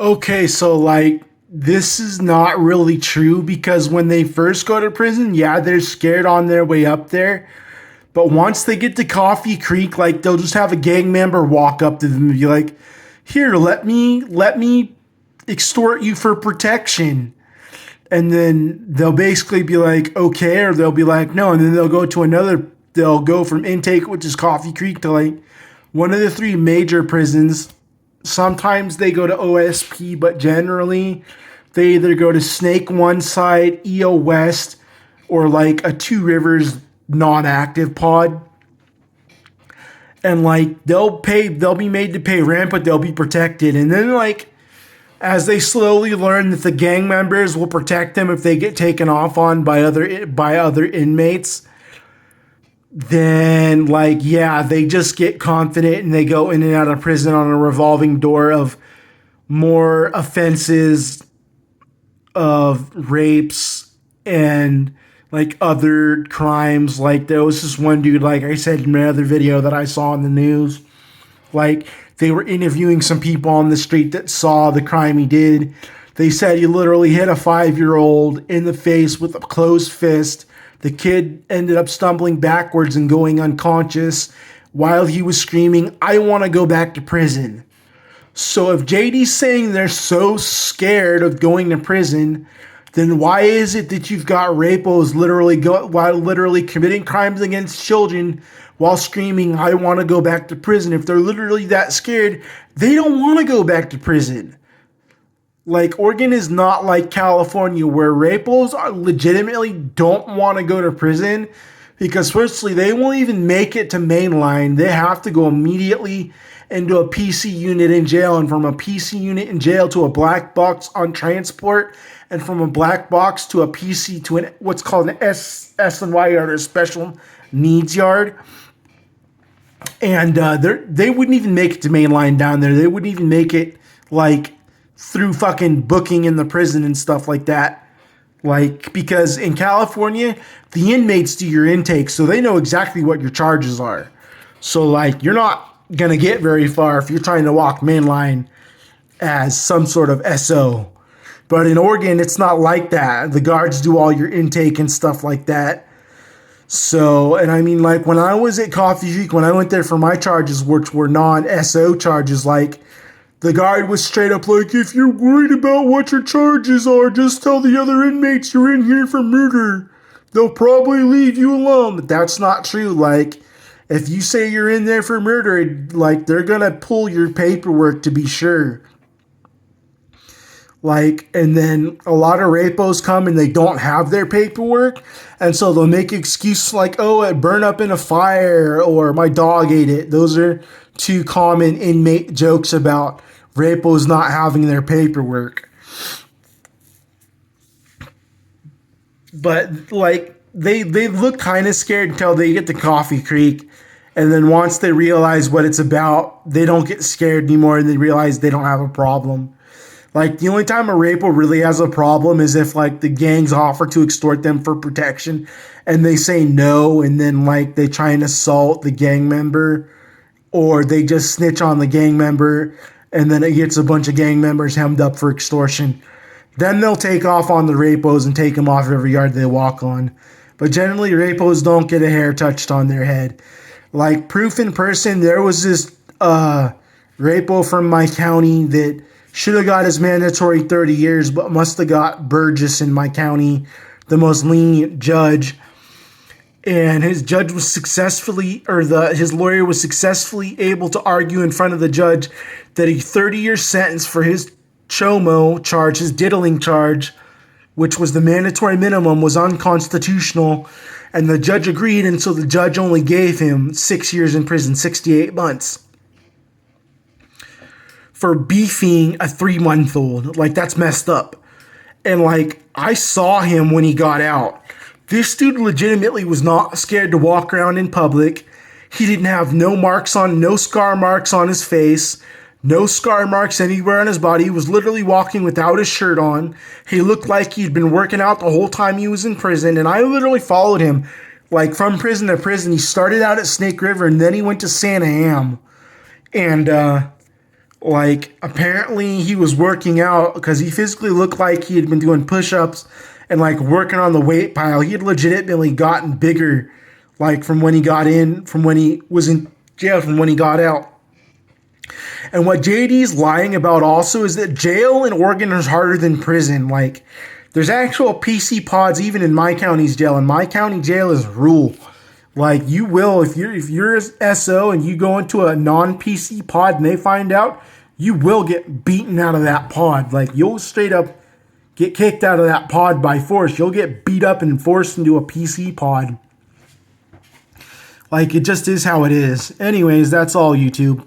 Okay, so like this is not really true because when they first go to prison, yeah, they're scared on their way up there. But once they get to Coffee Creek, like they'll just have a gang member walk up to them and be like, "Here, let me extort you for protection." And then they'll basically be like, "Okay," or they'll be like, "No," and then they'll go from intake, which is Coffee Creek, to like one of the three major prisons. Sometimes they go to OSP, but generally they either go to Snake one side, EO West, or like a Two Rivers non-active pod. And like they'll be made to pay rent, but they'll be protected. And then like as they slowly learn that the gang members will protect them if they get taken off on by other inmates, then like yeah, they just get confident and they go in and out of prison on a revolving door of more offenses of rapes and like other crimes. Like there was this one dude, like I said in my other video that I saw in the news, like they were interviewing some people on the street that saw the crime he did. They said he literally hit a 5-year-old in the face with a closed fist. The kid ended up stumbling backwards and going unconscious while he was screaming, "I want to go back to prison." So if JD's saying they're so scared of going to prison, then why is it that you've got rapos while literally committing crimes against children while screaming, "I want to go back to prison"? If they're literally that scared, they don't want to go back to prison. Like Oregon is not like California where rapos are legitimately don't want to go to prison because firstly they won't even make it to mainline. They have to go immediately into a PC unit in jail, and from a PC unit in jail to a black box on transport, and from a black box to a PC to what's called an S&Y yard, or a special needs yard. And they wouldn't even make it to mainline down there. They wouldn't even make it like through fucking booking in the prison and stuff like that. Like, because in California, the inmates do your intake, so they know exactly what your charges are. So, like, you're not going to get very far if you're trying to walk mainline as some sort of SO. But in Oregon, it's not like that. The guards do all your intake and stuff like that. So, and I mean, like, when I was at Coffee Creek, when I went there for my charges, which were non-SO charges, like, the guard was straight up like, "If you're worried about what your charges are, just tell the other inmates you're in here for murder. They'll probably leave you alone." But that's not true. Like, if you say you're in there for murder, like, they're gonna pull your paperwork to be sure. Like, and then a lot of rapos come and they don't have their paperwork. And so they'll make excuses like, "Oh, it burned up in a fire," or "My dog ate it." Those are two common inmate jokes about rapos not having their paperwork. But like they look kind of scared until they get to Coffee Creek, and then once they realize what it's about, they don't get scared anymore, and they realize they don't have a problem. Like the only time a rapo really has a problem is if like the gangs offer to extort them for protection, and they say no, and then like they try and assault the gang member, or they just snitch on the gang member, and then it gets a bunch of gang members hemmed up for extortion. Then they'll take off on the rapos and take them off every yard they walk on. But generally, rapos don't get a hair touched on their head. Like, proof in person, there was this rapo from my county that should have got his mandatory 30 years, but must have got Burgess in my county, the most lenient judge. And his judge was his lawyer was successfully able to argue in front of the judge that a 30-year sentence for his chomo charge, his diddling charge, which was the mandatory minimum, was unconstitutional. And the judge agreed, and so the judge only gave him 6 years in prison, 68 months, for beefing a 3-month-old. Like, that's messed up. And like, I saw him when he got out. This dude legitimately was not scared to walk around in public. He didn't have no scar marks on his face, no scar marks anywhere on his body. He was literally walking without his shirt on. He looked like he'd been working out the whole time he was in prison, and I literally followed him, like, from prison to prison. He started out at Snake River, and then he went to Santa Am. And Like, apparently he was working out because he physically looked like he had been doing push-ups and like working on the weight pile. He had legitimately gotten bigger, like from when he got in, from when he was in jail, from when he got out. And what JD's lying about also is that jail in Oregon is harder than prison. Like, there's actual PC pods even in my county's jail, and my county jail is rule. Like, you will, if you're SO and you go into a non-PC pod and they find out, you will get beaten out of that pod. Like, you'll straight up get kicked out of that pod by force. You'll get beat up and forced into a PC pod. Like, it just is how it is. Anyways, that's all, YouTube.